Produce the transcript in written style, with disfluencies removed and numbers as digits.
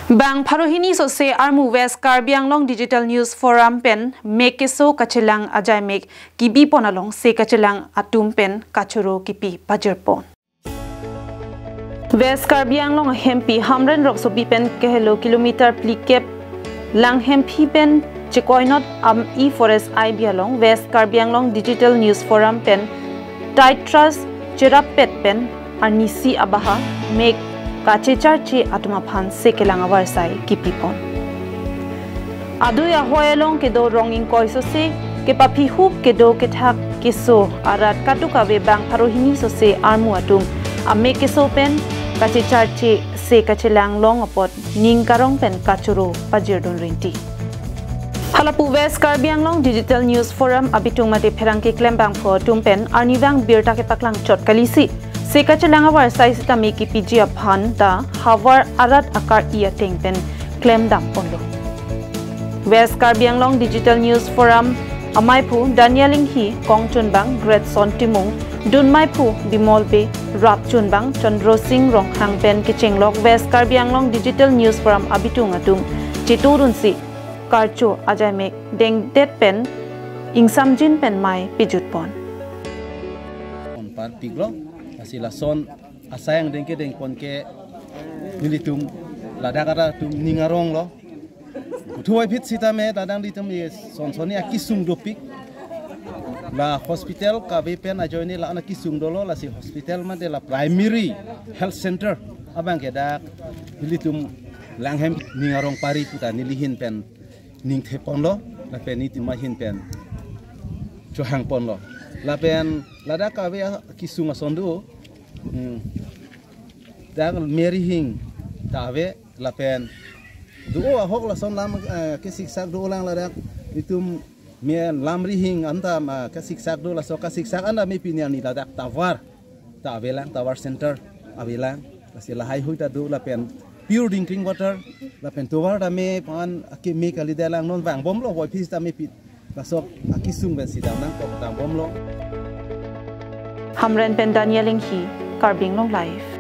Bang Parohini so se armu West Karbi Anglong Digital News Forum pen make keso kachelang ajai make kibi ponalong se kachelang atum pen kachuro kipi pajerpon. West Karbi Anglong hempi hamren rok so pen kehelo kilometer plikep lang hempi pen chekoinot e forest I bialong West Karbi Anglong Digital News Forum pen tight trust cherapet pen arnisi abaha make kachecharche atum aphan se kelang awarsai kipipon adu ya hoyalong ke do ronging koiso se ke papi hup ke do ke thak keso arat katuka be bang Parohini so se armu atum ame keso pen kachecharche se kachelang long apot ning karong pen kachuro pajirdon rinti halapu West Karbi Anglong Digital News Forum abitung mate pherangke klembang pho tumpen arniwang birta ke paklang chot kalisi se kachelang awar sai sita me ki pg aphan da hawar arat akar ia tengpen claim dam ponlo West Karbi Anglong Digital News Forum amaipu danieling hi kongchun bang great son timung dun maipu bimol be rap chun bang chandro singh rong hang pen ke chenglok West Karbi Anglong Digital News Forum abitung atum chiturun si karcho ajai me deng det pen ingsam jin pen mai pijut pon on partiglo sila son asayang dengke deng ponke nilitum ladakara tum ningarong lo tuai pit sita me tadang ditum ye son soni akisung dopik la hospital ka bepen ajoini la ana kisung dolo la si hospital ma de la primary health center abang ke dak nilitum langhem ningarong pari puta nilihin pen ning thepon lo la pen niti mahin pen johang pon lo la pen ladaka be kisung asondu dang meri hing tawe lapen duo hok la son lam ke siksak do lang ladak itum me lamri hing anta ke siksak do la so ka siksak anda me pinian ni ladak tawar tawelang tawar center abelang la hai huita do lapen pure drinking water lapen tawar da me pan ke me kali dalang non bang bom lo hoi pis ta me pit la so akisung ben sidam nang tok tang bom lo hamren pen danieling hi Karbi Anglong live